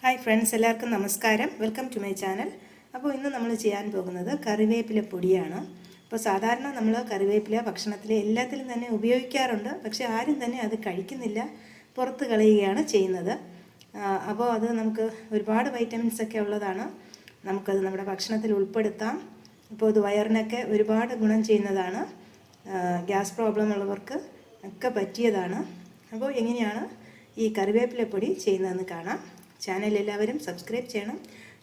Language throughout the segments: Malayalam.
ഹായ് ഫ്രണ്ട്സ്, എല്ലാവർക്കും നമസ്കാരം. Welcome to my channel. അപ്പോൾ ഇന്ന് നമ്മൾ ചെയ്യാൻ പോകുന്നത് കറിവേപ്പില പൊടിയാണ്. അപ്പോൾ സാധാരണ നമ്മൾ കറിവേപ്പില ഭക്ഷണത്തിൽ എല്ലാത്തിലും തന്നെ ഉപയോഗിക്കാറുണ്ട്. പക്ഷേ ആരും തന്നെ അത് കഴിക്കുന്നില്ല, പുറത്ത് കളയുകയാണ് ചെയ്യുന്നത്. അപ്പോൾ അത് നമുക്ക് ഒരുപാട് വൈറ്റമിൻസ് ഒക്കെ ഉള്ളതാണ്. നമുക്കത് നമ്മുടെ ഭക്ഷണത്തിൽ ഉൾപ്പെടുത്താം. അപ്പോൾ ഇത് വയറിനൊക്കെ ഒരുപാട് ഗുണം ചെയ്യുന്നതാണ്. ഗ്യാസ് പ്രോബ്ലം ഉള്ളവർക്ക് ഒക്കെ പറ്റിയതാണ്. അപ്പോൾ എങ്ങനെയാണ് ഈ കറിവേപ്പില പൊടി ചെയ്യുന്നതെന്ന് കാണാം. ചാനൽ എല്ലാവരും സബ്സ്ക്രൈബ് ചെയ്യണം,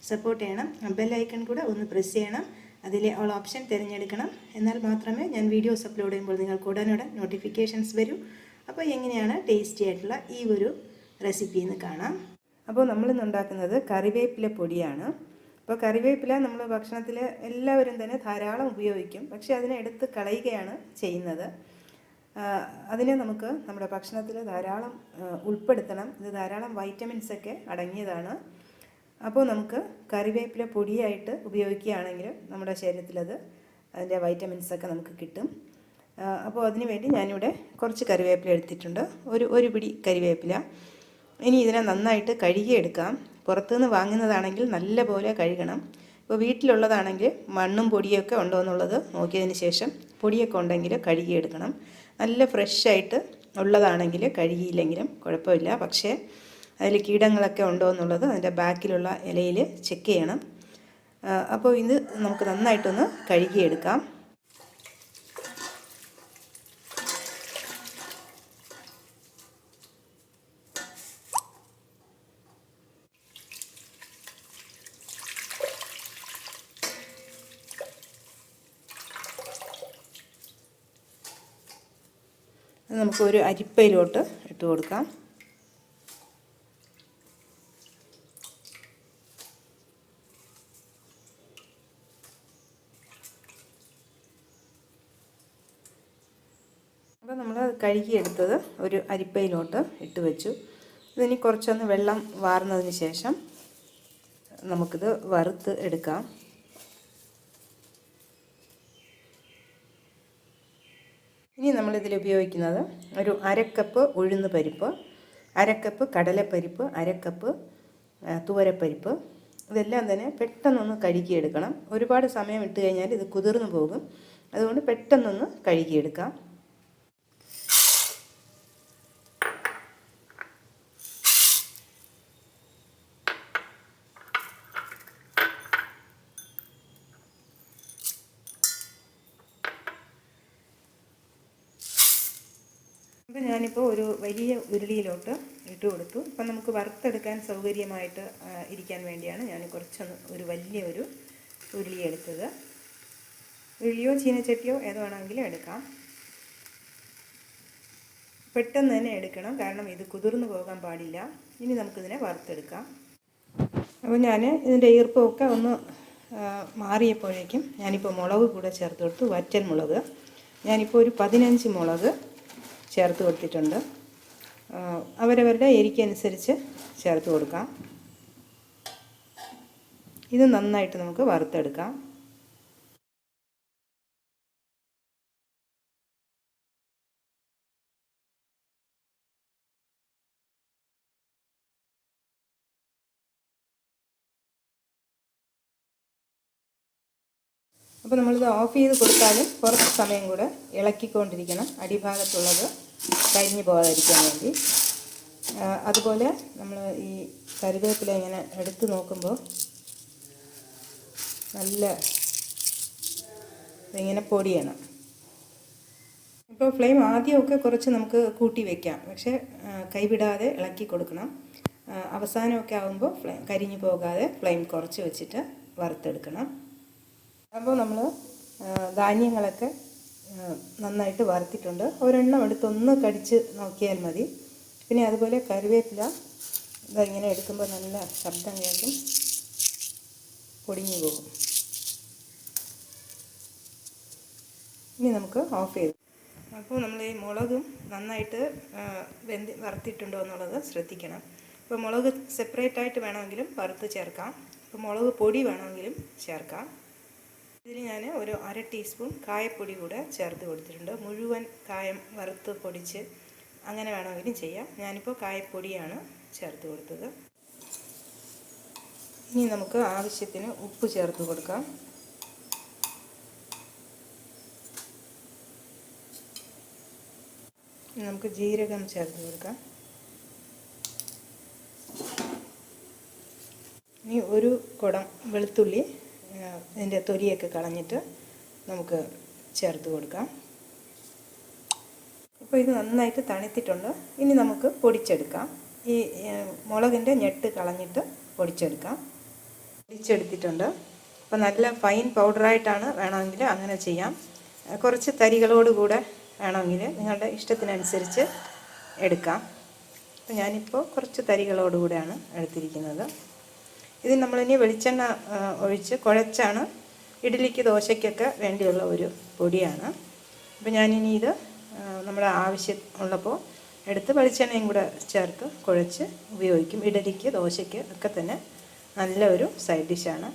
സപ്പോർട്ട് ചെയ്യണം. ബെൽ ഐക്കൺ കൂടെ ഒന്ന് പ്രസ് ചെയ്യണം. അതിലെ ഓൾ ഓപ്ഷൻ തിരഞ്ഞെടുക്കണം. എന്നാൽ മാത്രമേ ഞാൻ വീഡിയോസ് അപ്ലോഡ് ചെയ്യുമ്പോൾ നിങ്ങൾക്ക് ഉടനുടൻ നോട്ടിഫിക്കേഷൻസ് വരൂ. അപ്പോൾ എങ്ങനെയാണ് ടേസ്റ്റി ആയിട്ടുള്ള ഈ ഒരു റെസിപ്പി എന്ന് കാണാം. അപ്പോൾ നമ്മളിന്ന് ഉണ്ടാക്കുന്നത് കറിവേപ്പില പൊടിയാണ്. അപ്പോൾ കറിവേപ്പില നമ്മൾ ഭക്ഷണത്തിൽ എല്ലാവരും തന്നെ ധാരാളം ഉപയോഗിക്കും. പക്ഷേ അതിനെ എടുത്ത് കളയുകയാണ് ചെയ്യുന്നത്. അതിനെ നമുക്ക് നമ്മുടെ ഭക്ഷണത്തിൽ ധാരാളം ഉൾപ്പെടുത്തണം. ഇത് ധാരാളം വൈറ്റമിൻസൊക്കെ അടങ്ങിയതാണ്. അപ്പോൾ നമുക്ക് കറിവേപ്പില പൊടിയായിട്ട് ഉപയോഗിക്കുകയാണെങ്കിൽ നമ്മുടെ ശരീരത്തിലത് അതിൻ്റെ വൈറ്റമിൻസൊക്കെ നമുക്ക് കിട്ടും. അപ്പോൾ അതിന് വേണ്ടി ഞാനിവിടെ കുറച്ച് കറിവേപ്പില എടുത്തിട്ടുണ്ട്, ഒരു പിടി കറിവേപ്പില. ഇനി ഇതിനെ നന്നായിട്ട് കഴുകിയെടുക്കാം. പുറത്തുനിന്ന് വാങ്ങുന്നതാണെങ്കിൽ നല്ല പോലെ കഴുകണം. ഇപ്പോൾ വീട്ടിലുള്ളതാണെങ്കിൽ മണ്ണും പൊടിയൊക്കെ ഉണ്ടോ എന്നുള്ളത് നോക്കിയതിന് ശേഷം പൊടിയൊക്കെ ഉണ്ടെങ്കിൽ കഴുകിയെടുക്കണം. നല്ല ഫ്രഷായിട്ട് ഉള്ളതാണെങ്കിൽ കഴുകിയില്ലെങ്കിലും കുഴപ്പമില്ല. പക്ഷേ അതിൽ കീടങ്ങളൊക്കെ ഉണ്ടോ എന്നുള്ളത് അതിൻ്റെ ബാക്കിലുള്ള ഇലയിൽ ചെക്ക് ചെയ്യണം. അപ്പോൾ ഇത് നമുക്ക് നന്നായിട്ടൊന്ന് കഴുകിയെടുക്കാം. നമുക്കൊരു അരിപ്പയിലോട്ട് ഇട്ട് കൊടുക്കാം. അപ്പോൾ നമ്മൾ കഴുകിയെടുത്തത് ഒരു അരിപ്പയിലോട്ട് ഇട്ട് വെച്ചു. ഇതിനി കുറച്ചൊന്ന് വെള്ളം വാർന്നതിന് ശേഷം നമുക്കിത് വറുത്ത് എടുക്കാം. ഇനി നമ്മളിതിൽ ഉപയോഗിക്കുന്നത് ഒരു അരക്കപ്പ് ഉഴുന്ന് പരിപ്പ്, അരക്കപ്പ് കടലപ്പരിപ്പ്, അരക്കപ്പ് തുവരപ്പരിപ്പ്. ഇതെല്ലാം തന്നെ പെട്ടെന്നൊന്ന് കഴുകിയെടുക്കണം. ഒരുപാട് സമയം ഇട്ട് കഴിഞ്ഞാൽ ഇത് കുതിർന്നു പോകും. അതുകൊണ്ട് പെട്ടെന്നൊന്ന് കഴുകിയെടുക്കാം. അപ്പോൾ ഞാനിപ്പോൾ ഒരു വലിയ ഉരുളിയിലോട്ട് ഇട്ട് കൊടുത്തു. അപ്പം നമുക്ക് വറുത്തെടുക്കാൻ സൗകര്യമായിട്ട് ഇരിക്കാൻ വേണ്ടിയാണ് ഞാൻ ഒരു വലിയ ഉരുളി എടുത്തത്. ഉരുളിയോ ചീനച്ചട്ടിയോ ഏത് വേണമെങ്കിലും എടുക്കാം. പെട്ടെന്ന് തന്നെ എടുക്കണം, കാരണം ഇത് കുതിർന്നു പോകാൻ പാടില്ല. ഇനി നമുക്കിതിനെ വറുത്തെടുക്കാം. അപ്പോൾ ഞാൻ ഇതിൻ്റെ ഈർപ്പമൊക്കെ ഒന്ന് മാറിയപ്പോഴേക്കും ഞാനിപ്പോൾ മുളക് കൂടെ ചേർത്ത് കൊടുത്തു. വറ്റൽ മുളക് ഞാനിപ്പോൾ ഒരു 15 മുളക് ചേർത്ത് കൊടുത്തിട്ടുണ്ട്. അവരവരുടെ എരിക്കനുസരിച്ച് ചേർത്ത് കൊടുക്കാം. ഇത് നന്നായിട്ട് നമുക്ക് വറുത്തെടുക്കാം. അപ്പോൾ നമ്മളിത് ഓഫ് ചെയ്ത് കൊടുത്താലും കുറച്ച് സമയം കൂടെ ഇളക്കിക്കൊണ്ടിരിക്കണം, അടിഭാഗത്തുള്ളത് കരിഞ്ഞു പോകാതിരിക്കാൻ വേണ്ടി. അതുപോലെ നമ്മൾ ഈ കറിവേപ്പില ഇങ്ങനെ എടുത്ത് നോക്കുമ്പോൾ നല്ല ഇങ്ങനെ പൊടിയണം. ഇപ്പോൾ ഫ്ലെയിം ആദ്യമൊക്കെ കുറച്ച് നമുക്ക് കൂട്ടി വയ്ക്കാം, പക്ഷേ കൈവിടാതെ ഇളക്കി കൊടുക്കണം. അവസാനമൊക്കെ ആകുമ്പോൾ കരിഞ്ഞു പോകാതെ ഫ്ലെയിം കുറച്ച് വെച്ചിട്ട് വറുത്തെടുക്കണം. അപ്പോൾ നമ്മൾ ധാന്യങ്ങളൊക്കെ നന്നായിട്ട് വറുത്തിട്ടുണ്ട്. ഒരെണ്ണം എടുത്തൊന്ന് കടിച്ച് നോക്കിയാൽ മതി. പിന്നെ അതുപോലെ കറിവേപ്പില ഇങ്ങനെ എടുക്കുമ്പോൾ നല്ല ശബ്ദം കേൾക്കും, പൊടിഞ്ഞു പോകും. ഇനി നമുക്ക് ഓഫ് ചെയ്തു. അപ്പോൾ നമ്മൾ ഈ മുളകും നന്നായിട്ട് വറുത്തിട്ടുണ്ടോ എന്നുള്ളത് ശ്രദ്ധിക്കണം. ഇപ്പോൾ മുളക് സെപ്പറേറ്റായിട്ട് വേണമെങ്കിലും വറുത്ത് ചേർക്കാം. ഇപ്പോൾ മുളക് പൊടി വേണമെങ്കിലും ചേർക്കാം. ഇതിൽ ഞാൻ ഒരു 1/2 ടീസ്പൂൺ കായപ്പൊടി കൂടെ ചേർത്ത് കൊടുത്തിട്ടുണ്ട്. മുഴുവൻ കായം വറുത്ത് പൊടിച്ച് അങ്ങനെ വേണമെങ്കിലും ചെയ്യാം. ഞാനിപ്പോൾ കായപ്പൊടിയാണ് ചേർത്ത് കൊടുത്തത്. ഇനി നമുക്ക് ആവശ്യത്തിന് ഉപ്പ് ചേർത്ത് കൊടുക്കാം. നമുക്ക് ജീരകം ചേർത്ത് കൊടുക്കാം. ഇനി ഒരു കുടം വെളുത്തുള്ളി ഇതിൻ്റെ തൊലിയൊക്കെ കളഞ്ഞിട്ട് നമുക്ക് ചേർത്ത് കൊടുക്കാം. ഇപ്പോൾ ഇത് നന്നായിട്ട് തണുത്തിട്ടുണ്ട്. ഇനി നമുക്ക് പൊടിച്ചെടുക്കാം. ഈ മുളകിൻ്റെ ഞെട്ട് കളഞ്ഞിട്ട് പൊടിച്ചെടുക്കാം. പൊടിച്ചെടുത്തിട്ടുണ്ട്. അപ്പോൾ നല്ല ഫൈൻ പൗഡറായിട്ടാണ് വേണമെങ്കിൽ അങ്ങനെ ചെയ്യാം. കുറച്ച് തരികളോടുകൂടെ വേണമെങ്കിൽ നിങ്ങളുടെ ഇഷ്ടത്തിനനുസരിച്ച് എടുക്കാം. അപ്പോൾ ഞാനിപ്പോൾ കുറച്ച് തരികളോടുകൂടെയാണ് എടുത്തിരിക്കുന്നത്. ഇത് നമ്മളിനി വെളിച്ചെണ്ണ ഒഴിച്ച് കുഴച്ചാണ് ഇഡ്ഡലിക്ക് ദോശയ്ക്കൊക്കെ വേണ്ടിയുള്ള ഒരു പൊടിയാണ്. അപ്പോൾ ഞാനിനി ഇത് നമ്മുടെ ആവശ്യം ഉള്ളപ്പോൾ എടുത്ത് വെളിച്ചെണ്ണയും കൂടെ ചേർത്ത് കുഴച്ച് ഉപയോഗിക്കും. ഇഡ്ഡലിക്ക് ദോശയ്ക്ക് ഒക്കെ തന്നെ നല്ലൊരു സൈഡ് ഡിഷാണ്.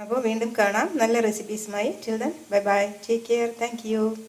അപ്പോൾ വീണ്ടും കാണാം നല്ല റെസിപ്പീസുമായി. Till then bye bye, take care, thank U.